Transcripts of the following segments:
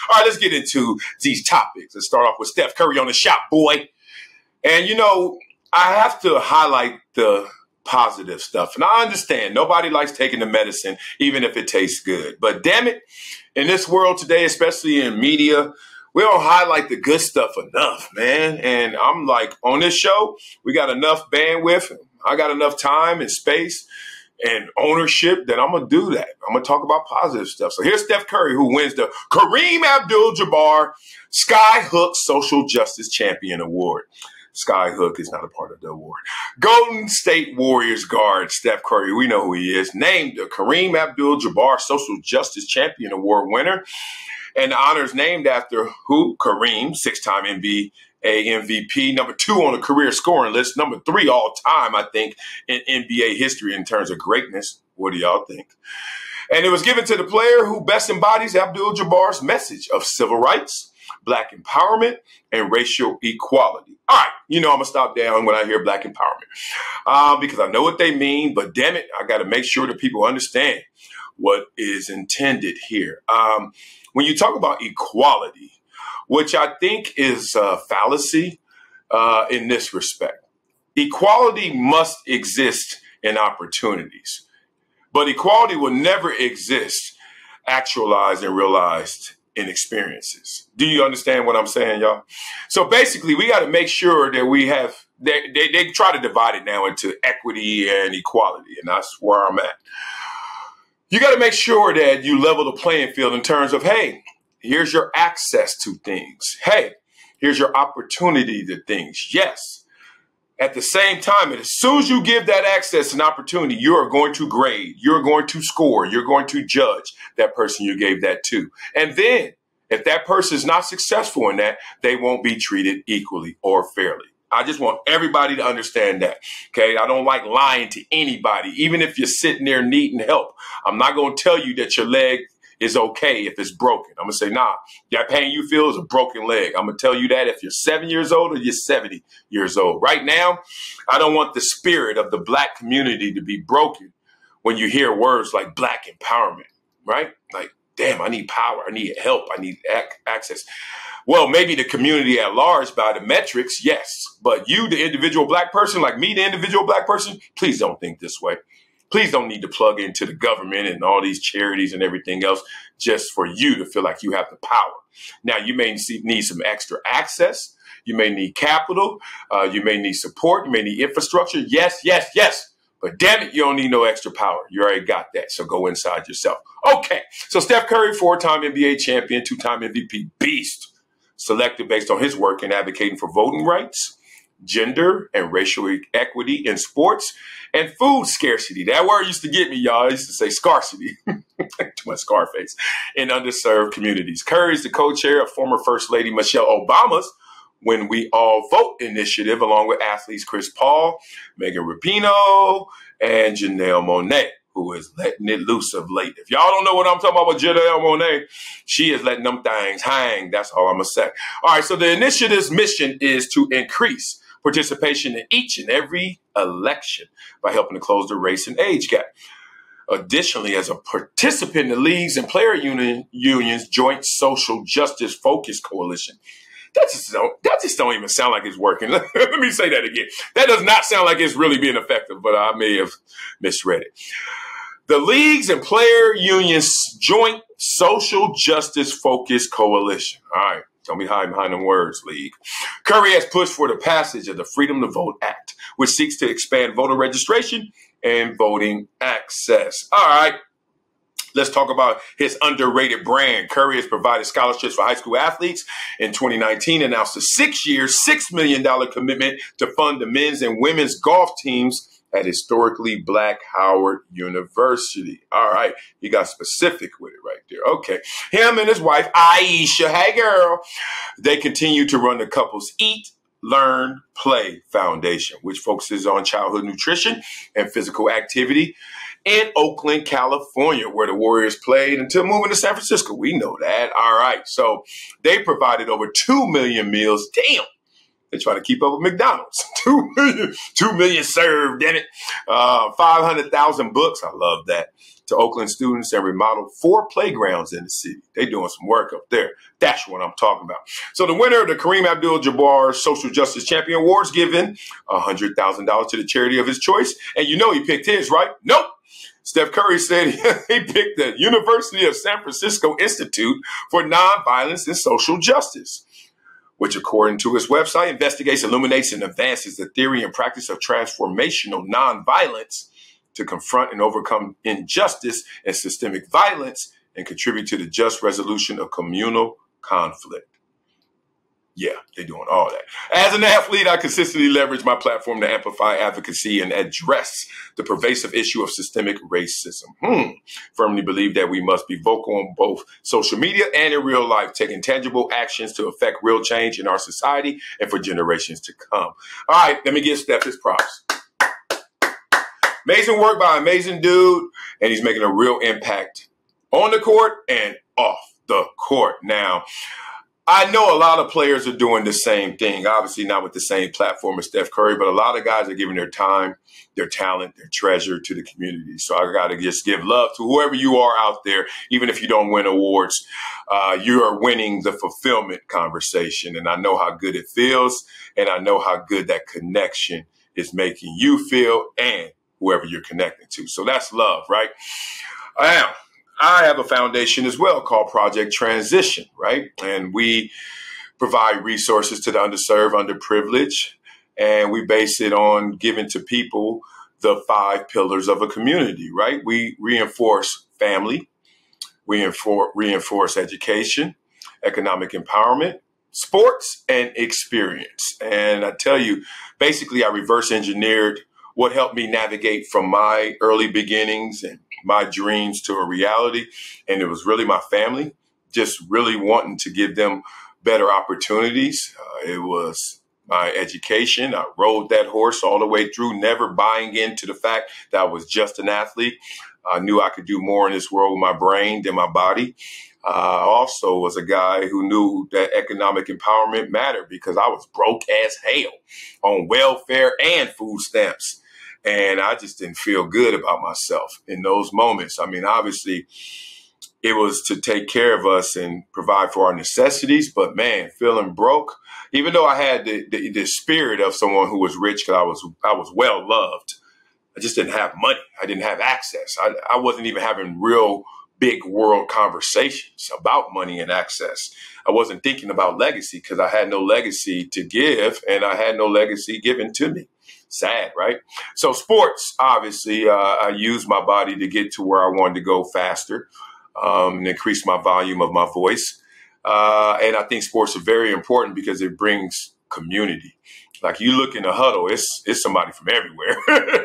All right, let's get into these topics. Let's start off with Steph Curry on the shot, boy. And, I have to highlight the positive stuff. And I understand nobody likes taking the medicine, even if it tastes good. But damn it, in this world today, especially in media, we don't highlight the good stuff enough, man. And I'm like, on this show, we got enough bandwidth. I got enough time and space and ownership that I'm going to do that. I'm going to talk about positive stuff. So here's Steph Curry, who wins the Kareem Abdul Jabbar Skyhook Social Justice Champion Award. Skyhook is not a part of the award. Golden State Warriors guard Steph Curry, we know who he is, named the Kareem Abdul Jabbar Social Justice Champion Award winner. And the honor is named after who? Kareem, six-time NBA MVP, number 2 on the career scoring list, number 3 all time, I think, in NBA history in terms of greatness. What do y'all think? And it was given to the player who best embodies Abdul Jabbar's message of civil rights, Black empowerment, and racial equality. All right, I'm going to stop down when I hear Black empowerment because I know what they mean, but damn it, I got to make sure that people understand what is intended here. When you talk about equality, which I think is a fallacy in this respect, equality must exist in opportunities, but equality will never exist actualized and realized in experiences. Do you understand what I'm saying, y'all? So basically, we got to make sure that we have, they try to divide it now into equity and equality, and that's where I'm at. You got to make sure that you level the playing field in terms of, hey, here's your access to things. Hey, here's your opportunity to things. Yes. At the same time, and as soon as you give that access and opportunity, you are going to grade, you're going to score, you're going to judge that person you gave that to. And then if that person is not successful in that, they won't be treated equally or fairly. I just want everybody to understand that. Okay. I don't like lying to anybody, even if you're sitting there needing help. I'm not going to tell you that your leg is okay if it's broken. I'm going to say, nah, that pain you feel is a broken leg. I'm going to tell you that if you're 7 years old or you're 70 years old. Right now, I don't want the spirit of the Black community to be broken when you hear words like Black empowerment, right? Like, damn, I need power. I need help. I need access. Well, maybe the community at large by the metrics, yes. But you, the individual Black person, like me, the individual Black person, please don't think this way. Please don't need to plug into the government and all these charities and everything else just for you to feel like you have the power. Now, you may need some extra access. You may need capital. You may need support. You may need infrastructure. Yes, yes, yes. But damn it, you don't need no extra power. You already got that. So go inside yourself. Okay. So Steph Curry, 4-time NBA champion, 2-time MVP beast, selected based on his work in advocating for voting rights, gender and racial equity in sports, and food scarcity. That word used to get me, y'all. I used to say scarcity. Too much Scarface. In underserved communities. Curry is the co-chair of former First Lady Michelle Obama's When We All Vote initiative, along with athletes Chris Paul, Megan Rapinoe, and Janelle Monáe, who is letting it loose of late. If y'all don't know what I'm talking about with Janelle Monáe, she is letting them things hang. That's all I'm going to say. All right, so the initiative's mission is to increase participation in each and every election by helping to close the race and age gap. Additionally, as a participant in the leagues and player unions joint social justice focus coalition. That just don't even sound like it's working. Let me say that again. That does not sound like it's really being effective, but I may have misread it. The leagues and player unions joint social justice focus coalition. All right. Don't be hiding behind them words, League. Curry has pushed for the passage of the Freedom to Vote Act, which seeks to expand voter registration and voting access. All right. Let's talk about his underrated brand. Curry has provided scholarships for high school athletes. In 2019, announced a 6-year, $6 million commitment to fund the men's and women's golf teams at historically Black Howard University. All right. He got specific with it right there. Okay. Him and his wife, Aisha, hey girl, they continue to run the couple's Eat, Learn, Play Foundation, which focuses on childhood nutrition and physical activity in Oakland, California, where the Warriors played until moving to San Francisco. We know that. All right. So they provided over 2 million meals. Damn. They try to keep up with McDonald's. 2 million served, damn it. 500,000 books. I love that. to Oakland students and remodeled 4 playgrounds in the city. They doing some work up there. That's what I'm talking about. So the winner of the Kareem Abdul Jabbar Social Justice Champion Awards given $100,000 to the charity of his choice. And you know he picked his, right? Nope. Steph Curry said he picked the University of San Francisco Institute for Nonviolence and Social Justice, which, according to its website, investigates, illuminates, and advances the theory and practice of transformational nonviolence to confront and overcome injustice and systemic violence and contribute to the just resolution of communal conflict. Yeah, they're doing all that. As an athlete, I consistently leverage my platform to amplify advocacy and address the pervasive issue of systemic racism. Firmly believe that we must be vocal on both social media and in real life, taking tangible actions to affect real change in our society and for generations to come. All right, let me give Steph his props. Amazing work by an amazing dude, and he's making a real impact on the court and off the court. Now, I know a lot of players are doing the same thing, obviously not with the same platform as Steph Curry, but a lot of guys are giving their time, their talent, their treasure to the community. So I got to just give love to whoever you are out there, even if you don't win awards. You are winning the fulfillment conversation, and I know how good it feels, and I know how good that connection is making you feel and whoever you're connecting to. So that's love, right? Now, I have a foundation as well called Project Transition, right? And we provide resources to the underserved, underprivileged, and we base it on giving to people the 5 pillars of a community, right? We reinforce family, we reinforce education, economic empowerment, sports, and experience. And I tell you, basically, I reverse engineered what helped me navigate from my early beginnings and my dreams to a reality. And it was really my family, just really wanting to give them better opportunities. It was my education. I rode that horse all the way through, never buying into the fact that I was just an athlete. I knew I could do more in this world with my brain than my body. I also was a guy who knew that economic empowerment mattered because I was broke as hell on welfare and food stamps. And I just didn't feel good about myself in those moments. I mean, obviously, it was to take care of us and provide for our necessities. But man, feeling broke, even though I had the spirit of someone who was rich because I was well loved, I just didn't have money. I didn't have access. I wasn't even having real big world conversations about money and access. I wasn't thinking about legacy because I had no legacy to give and I had no legacy given to me. Sad, right? So sports, obviously, I used my body to get to where I wanted to go faster and increase my volume of my voice. And I think sports are very important because it brings community. Like you look in the huddle, it's somebody from everywhere,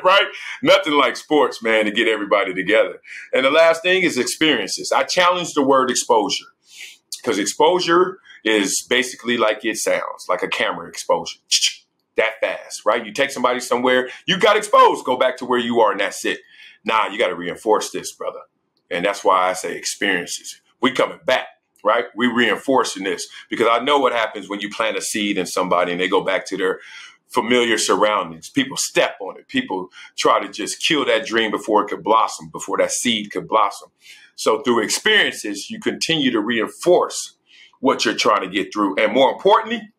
right? Nothing like sports, man, to get everybody together. And the last thing is experiences. I challenge the word exposure because exposure is basically like it sounds, like a camera exposure. That fast, right? You take somebody somewhere, you got exposed, go back to where you are, and that's it. Nah, you got to reinforce this, brother. And that's why I say experiences. We coming back, right? We reinforcing this because I know what happens when you plant a seed in somebody and they go back to their familiar surroundings. People step on it. People try to just kill that dream before it could blossom, before that seed could blossom. So through experiences, you continue to reinforce what you're trying to get through. And more importantly,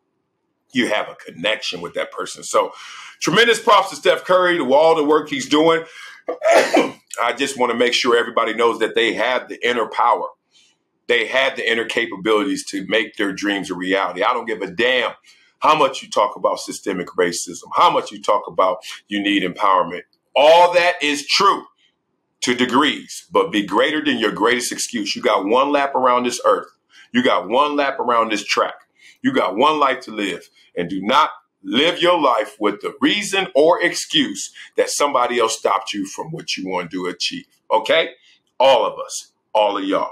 you have a connection with that person. So tremendous props to Steph Curry, to all the work he's doing. I just want to make sure everybody knows that they have the inner power. They have the inner capabilities to make their dreams a reality. I don't give a damn how much you talk about systemic racism, how much you talk about you need empowerment. All that is true to degrees, but be greater than your greatest excuse. You got one lap around this earth. You got one lap around this track. You got one life to live, and do not live your life with the reason or excuse that somebody else stopped you from what you want to achieve. Okay? All of us, all of y'all.